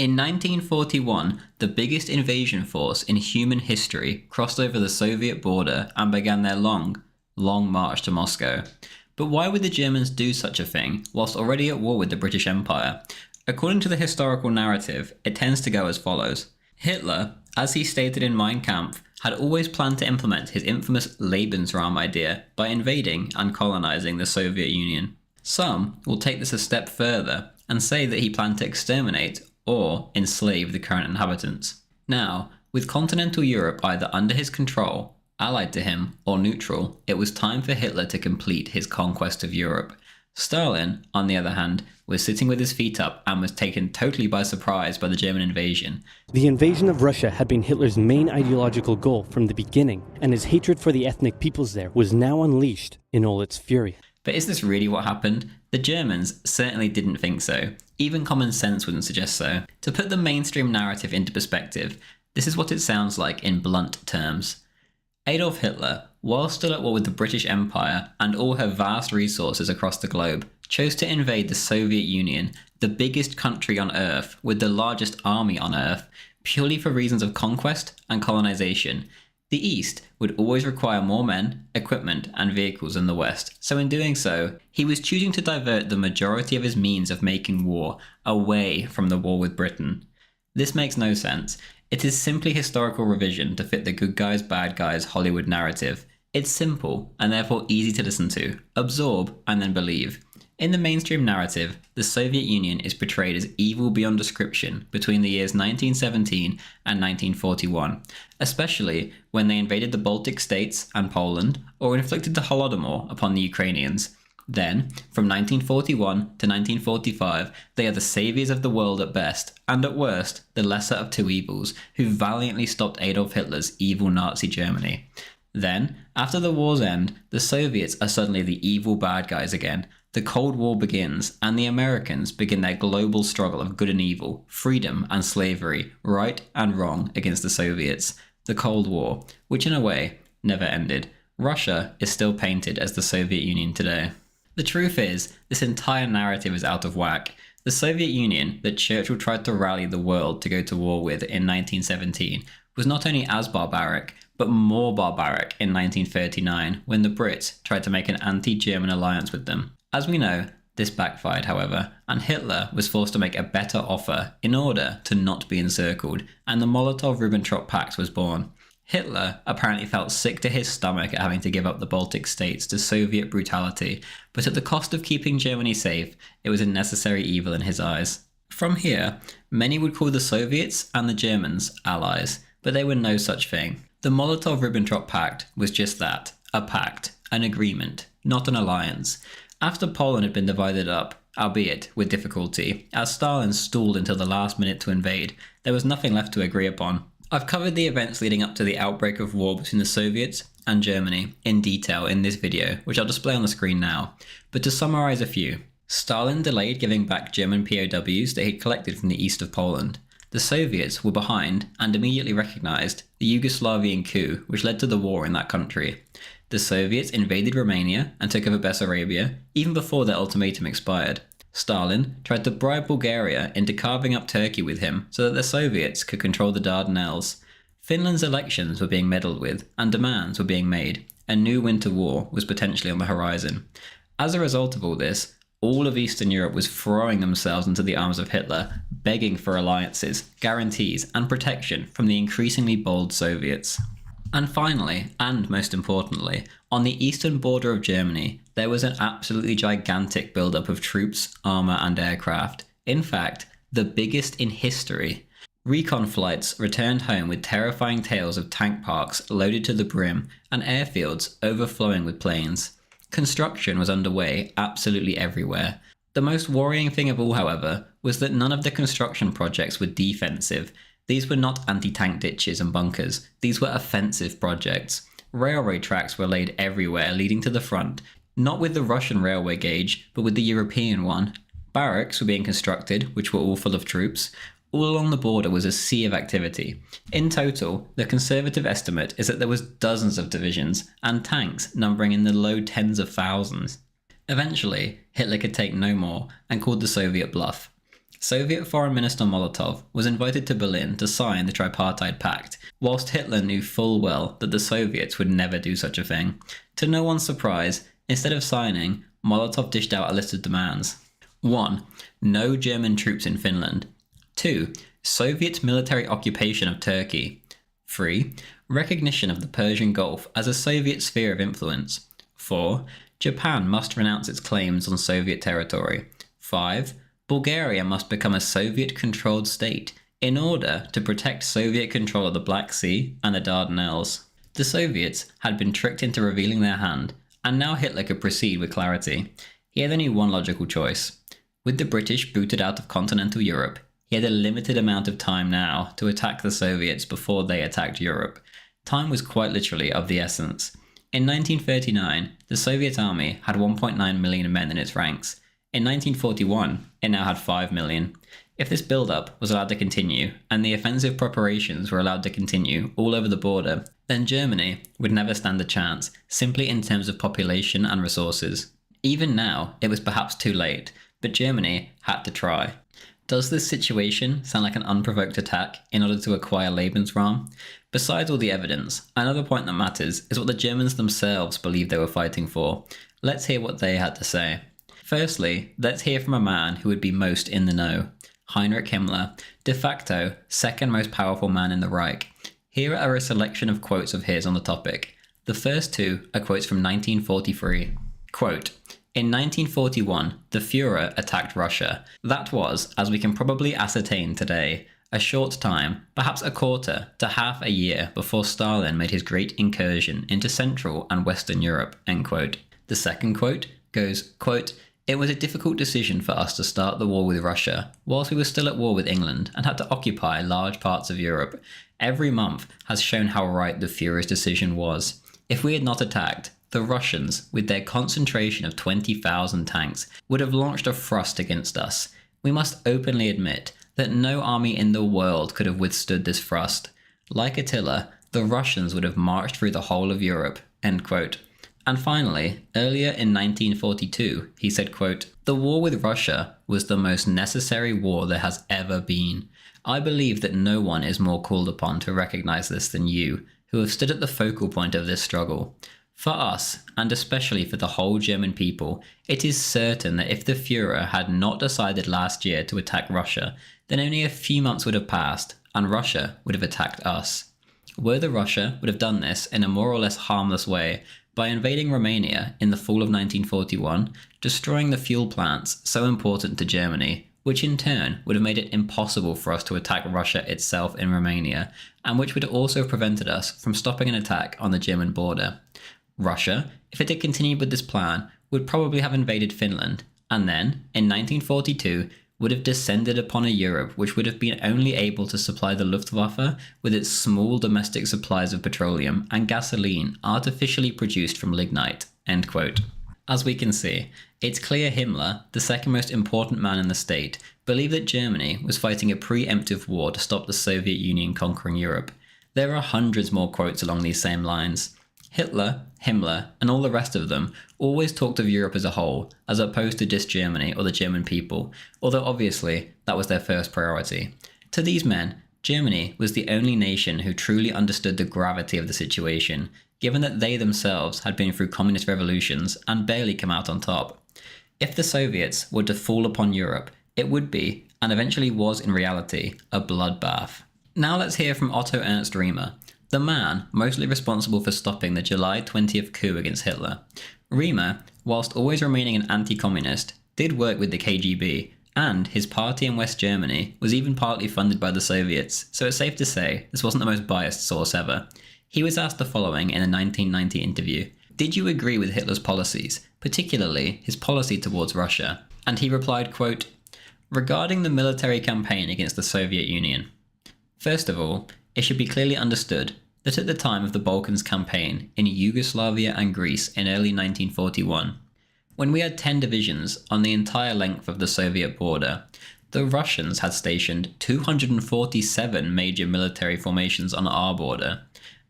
In 1941, the biggest invasion force in human history crossed over the Soviet border and began their long march to Moscow. But why would the Germans do such a thing whilst already at war with the British Empire? According to the historical narrative, it tends to go as follows. Hitler, as he stated in Mein Kampf, had always planned to implement his infamous Lebensraum idea by invading and colonizing the Soviet Union. Some will take this a step further and say that he planned to exterminate or enslave the current inhabitants. Now, with continental Europe either under his control, allied to him, or neutral, it was time for Hitler to complete his conquest of Europe. Stalin, on the other hand, was sitting with his feet up and was taken totally by surprise by the German invasion. The invasion of Russia had been Hitler's main ideological goal from the beginning, and his hatred for the ethnic peoples there was now unleashed in all its fury. But is this really what happened? The Germans certainly didn't think so. Even common sense wouldn't suggest so. To put the mainstream narrative into perspective, this is what it sounds like in blunt terms. Adolf Hitler, while still at war with the British Empire and all her vast resources across the globe, chose to invade the Soviet Union, the biggest country on Earth with the largest army on Earth, purely for reasons of conquest and colonization. The East would always require more men, equipment, and vehicles than the West, so in doing so, he was choosing to divert the majority of his means of making war away from the war with Britain. This makes no sense. It is simply historical revision to fit the good guys, bad guys Hollywood narrative. It's simple, and therefore easy to listen to, absorb, and then believe. In the mainstream narrative, the Soviet Union is portrayed as evil beyond description between the years 1917 and 1941, especially when they invaded the Baltic states and Poland, or inflicted the Holodomor upon the Ukrainians. Then, from 1941 to 1945, they are the saviours of the world at best, and at worst, the lesser of two evils, who valiantly stopped Adolf Hitler's evil Nazi Germany. Then, after the war's end, the Soviets are suddenly the evil bad guys again. The Cold War begins, and the Americans begin their global struggle of good and evil, freedom and slavery, right and wrong against the Soviets. The Cold War, which in a way never ended. Russia is still painted as the Soviet Union today. The truth is, this entire narrative is out of whack. The Soviet Union that Churchill tried to rally the world to go to war with in 1917 was not only as barbaric, but more barbaric in 1939 when the Brits tried to make an anti-German alliance with them. As we know, this backfired, however, and Hitler was forced to make a better offer in order to not be encircled, and the Molotov-Ribbentrop Pact was born. Hitler apparently felt sick to his stomach at having to give up the Baltic states to Soviet brutality, but at the cost of keeping Germany safe, it was a necessary evil in his eyes. From here, many would call the Soviets and the Germans allies, but they were no such thing. The Molotov-Ribbentrop Pact was just that, a pact, an agreement, not an alliance. After Poland had been divided up, albeit with difficulty, as Stalin stalled until the last minute to invade, there was nothing left to agree upon. I've covered the events leading up to the outbreak of war between the Soviets and Germany in detail in this video, which I'll display on the screen now. But to summarise a few, Stalin delayed giving back German POWs that he'd collected from the east of Poland. The Soviets were behind and immediately recognised the Yugoslavian coup, which led to the war in that country. The Soviets invaded Romania and took over Bessarabia even before their ultimatum expired. Stalin tried to bribe Bulgaria into carving up Turkey with him so that the Soviets could control the Dardanelles. Finland's elections were being meddled with and demands were being made. A new winter war was potentially on the horizon. As a result of all this, all of Eastern Europe was throwing themselves into the arms of Hitler, begging for alliances, guarantees, and protection from the increasingly bold Soviets. And finally, and most importantly, on the eastern border of Germany, there was an absolutely gigantic buildup of troops, armour and aircraft. In fact, the biggest in history. Recon flights returned home with terrifying tales of tank parks loaded to the brim and airfields overflowing with planes. Construction was underway absolutely everywhere. The most worrying thing of all, however, was that none of the construction projects were defensive. These were not anti-tank ditches and bunkers. These were offensive projects. Railway tracks were laid everywhere leading to the front, not with the Russian railway gauge, but with the European one. Barracks were being constructed, which were all full of troops. All along the border was a sea of activity. In total, the conservative estimate is that there was dozens of divisions, and tanks numbering in the low tens of thousands. Eventually, Hitler could take no more, and called the Soviet bluff. Soviet Foreign Minister Molotov was invited to Berlin to sign the Tripartite Pact, whilst Hitler knew full well that the Soviets would never do such a thing. To no one's surprise, instead of signing, Molotov dished out a list of demands. 1. No German troops in Finland. 2. Soviet military occupation of Turkey. 3. Recognition of the Persian Gulf as a Soviet sphere of influence. 4. Japan must renounce its claims on Soviet territory. 5. Bulgaria must become a Soviet-controlled state in order to protect Soviet control of the Black Sea and the Dardanelles. The Soviets had been tricked into revealing their hand, and now Hitler could proceed with clarity. He had only one logical choice. With the British booted out of continental Europe, he had a limited amount of time now to attack the Soviets before they attacked Europe. Time was quite literally of the essence. In 1939, the Soviet army had 1.9 million men in its ranks. In 1941, it now had 5 million. If this build-up was allowed to continue, and the offensive preparations were allowed to continue all over the border, then Germany would never stand a chance, simply in terms of population and resources. Even now, it was perhaps too late, but Germany had to try. Does this situation sound like an unprovoked attack in order to acquire Lebensraum? Besides all the evidence, another point that matters is what the Germans themselves believed they were fighting for. Let's hear what they had to say. Firstly, let's hear from a man who would be most in the know. Heinrich Himmler, de facto second most powerful man in the Reich. Here are a selection of quotes of his on the topic. The first two are quotes from 1943. Quote, "In 1941, the Führer attacked Russia. That was, as we can probably ascertain today, a short time, perhaps a quarter to half a year before Stalin made his great incursion into Central and Western Europe." End quote. The second quote goes, quote, "It was a difficult decision for us to start the war with Russia, whilst we were still at war with England and had to occupy large parts of Europe. Every month has shown how right the Führer's decision was. If we had not attacked, the Russians, with their concentration of 20,000 tanks, would have launched a thrust against us. We must openly admit that no army in the world could have withstood this thrust. Like Attila, the Russians would have marched through the whole of Europe." End quote. And finally, earlier in 1942, he said, quote, "The war with Russia was the most necessary war there has ever been. I believe that no one is more called upon to recognize this than you, who have stood at the focal point of this struggle. For us, and especially for the whole German people, it is certain that if the Führer had not decided last year to attack Russia, then only a few months would have passed, and Russia would have attacked us. Whether Russia would have done this in a more or less harmless way, by invading Romania in the fall of 1941, destroying the fuel plants so important to Germany, which in turn would have made it impossible for us to attack Russia itself in Romania, and which would also have prevented us from stopping an attack on the German border. Russia, if it had continued with this plan, would probably have invaded Finland, and then, in 1942, would have descended upon a Europe which would have been only able to supply the Luftwaffe with its small domestic supplies of petroleum and gasoline artificially produced from lignite." End quote. As we can see, it's clear Himmler, the second most important man in the state, believed that Germany was fighting a preemptive war to stop the Soviet Union conquering Europe. There are hundreds more quotes along these same lines. Hitler, Himmler, and all the rest of them always talked of Europe as a whole, as opposed to just Germany or the German people, although obviously that was their first priority. To these men, Germany was the only nation who truly understood the gravity of the situation, given that they themselves had been through communist revolutions and barely come out on top. If the Soviets were to fall upon Europe, it would be, and eventually was in reality, a bloodbath. Now let's hear from Otto Ernst Remer, the man mostly responsible for stopping the July 20th coup against Hitler. Remer, whilst always remaining an anti-communist, did work with the KGB, and his party in West Germany was even partly funded by the Soviets, so it's safe to say this wasn't the most biased source ever. He was asked the following in a 1990 interview: "Did you agree with Hitler's policies, particularly his policy towards Russia?" And he replied, quote, "Regarding the military campaign against the Soviet Union. First of all, it should be clearly understood that at the time of the Balkans campaign in Yugoslavia and Greece in early 1941, when we had 10 divisions on the entire length of the Soviet border, the Russians had stationed 247 major military formations on our border.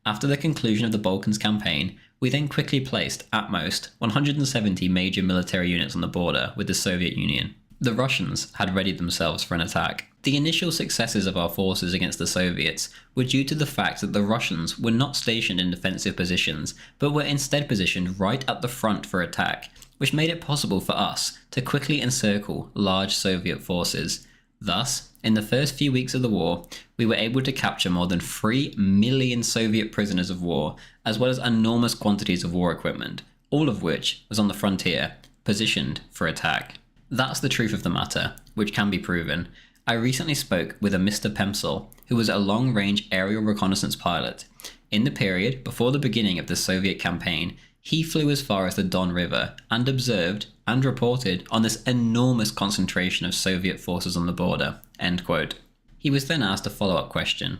After the conclusion of the Balkans campaign, we then quickly placed, at most, 170 major military units on the border with the Soviet Union." The Russians had readied themselves for an attack. The initial successes of our forces against the Soviets were due to the fact that the Russians were not stationed in defensive positions, but were instead positioned right at the front for attack, which made it possible for us to quickly encircle large Soviet forces. Thus, in the first few weeks of the war, we were able to capture more than 3 million Soviet prisoners of war, as well as enormous quantities of war equipment, all of which was on the frontier, positioned for attack. That's the truth of the matter, which can be proven. I recently spoke with a Mr. Pemsel, who was a long-range aerial reconnaissance pilot. In the period before the beginning of the Soviet campaign, he flew as far as the Don River and observed and reported on this enormous concentration of Soviet forces on the border." End quote. He was then asked a follow-up question.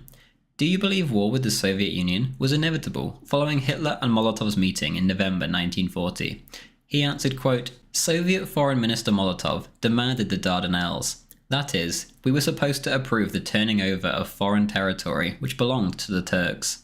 Do you believe war with the Soviet Union was inevitable following Hitler and Molotov's meeting in November 1940? He answered, quote, "Soviet Foreign Minister Molotov demanded the Dardanelles. That is, we were supposed to approve the turning over of foreign territory which belonged to the Turks.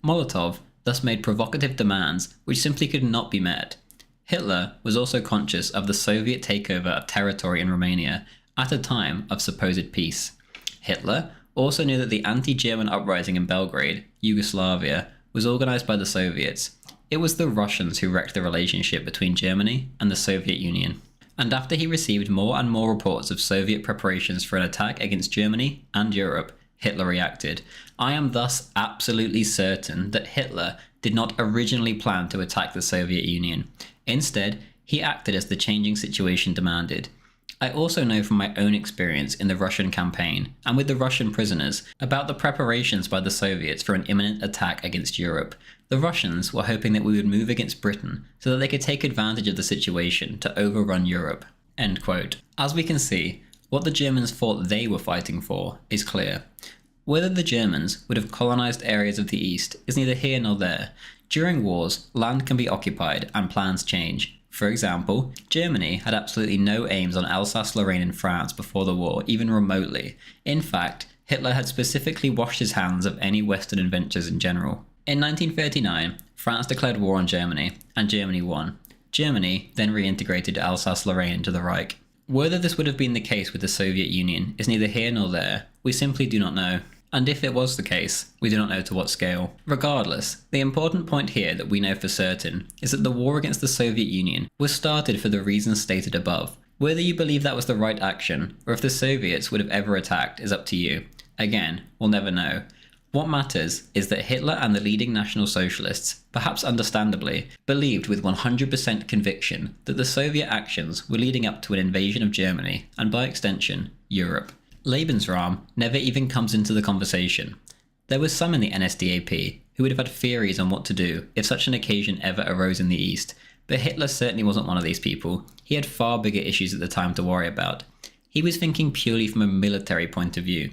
Molotov thus made provocative demands which simply could not be met. Hitler was also conscious of the Soviet takeover of territory in Romania at a time of supposed peace. Hitler also knew that the anti-German uprising in Belgrade, Yugoslavia, was organized by the Soviets. It was the Russians who wrecked the relationship between Germany and the Soviet Union. And after he received more and more reports of Soviet preparations for an attack against Germany and Europe, Hitler reacted. I am thus absolutely certain that Hitler did not originally plan to attack the Soviet Union. Instead, he acted as the changing situation demanded. I also know from my own experience in the Russian campaign, and with the Russian prisoners, about the preparations by the Soviets for an imminent attack against Europe. The Russians were hoping that we would move against Britain so that they could take advantage of the situation to overrun Europe." End quote. As we can see, what the Germans thought they were fighting for is clear. Whether the Germans would have colonized areas of the East is neither here nor there. During wars, land can be occupied and plans change. For example, Germany had absolutely no aims on Alsace-Lorraine in France before the war, even remotely. In fact, Hitler had specifically washed his hands of any Western adventures in general. In 1939, France declared war on Germany, and Germany won. Germany then reintegrated Alsace-Lorraine into the Reich. Whether this would have been the case with the Soviet Union is neither here nor there. We simply do not know. And if it was the case, we do not know to what scale. Regardless, the important point here that we know for certain is that the war against the Soviet Union was started for the reasons stated above. Whether you believe that was the right action, or if the Soviets would have ever attacked, is up to you. Again, we'll never know. What matters is that Hitler and the leading National Socialists, perhaps understandably, believed with 100% conviction that the Soviet actions were leading up to an invasion of Germany, and by extension, Europe. Lebensraum never even comes into the conversation. There was some in the NSDAP who would have had theories on what to do if such an occasion ever arose in the East, but Hitler certainly wasn't one of these people. He had far bigger issues at the time to worry about. He was thinking purely from a military point of view.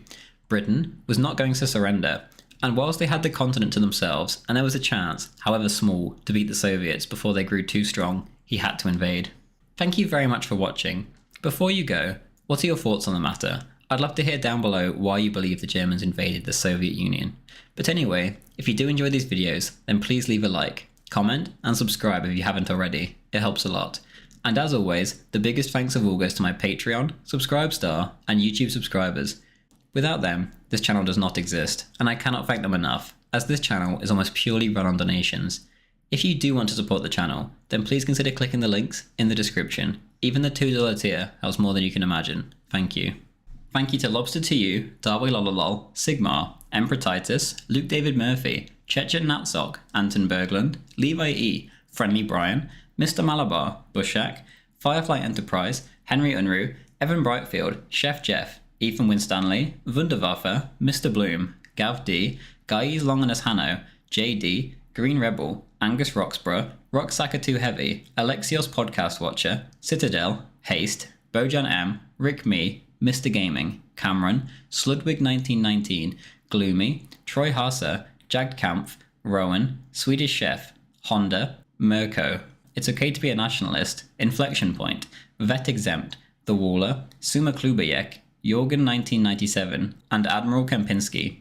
Britain was not going to surrender, and whilst they had the continent to themselves, and there was a chance, however small, to beat the Soviets before they grew too strong, he had to invade. Thank you very much for watching. Before you go, what are your thoughts on the matter? I'd love to hear down below why you believe the Germans invaded the Soviet Union. But anyway, if you do enjoy these videos, then please leave a like, comment, and subscribe if you haven't already. It helps a lot. And as always, the biggest thanks of all goes to my Patreon, Subscribestar, and YouTube subscribers. Without them, this channel does not exist, and I cannot thank them enough, as this channel is almost purely run on donations. If you do want to support the channel, then please consider clicking the links in the description. Even the $2 tier helps more than you can imagine. Thank you. Thank you to Lobster2U, Darby Lololol, Sigmar, Emperor Titus, Luke David Murphy, Chechen Natsok, Anton Berglund, Levi E, Friendly Brian, Mr. Malabar, Bushak, Firefly Enterprise, Henry Unruh, Evan Brightfield, Chef Jeff, Ethan Winstanley, Wunderwaffe, Mr. Bloom, Gav D, Gaius Longinus Hanno, JD, Green Rebel, Angus Roxburgh, Rocksaka Too Heavy, Alexios Podcast Watcher, Citadel, Haste, Bojan M, Rick Me, Mr. Gaming, Cameron, Sludwig 1919, Gloomy, Troy Harser, Jagged Kampf, Rowan, Swedish Chef, Honda, Mirko, It's Okay to be a Nationalist, Inflection Point, Vet Exempt, The Waller, Suma Klubayek, Jorgen 1997, and Admiral Kempinski.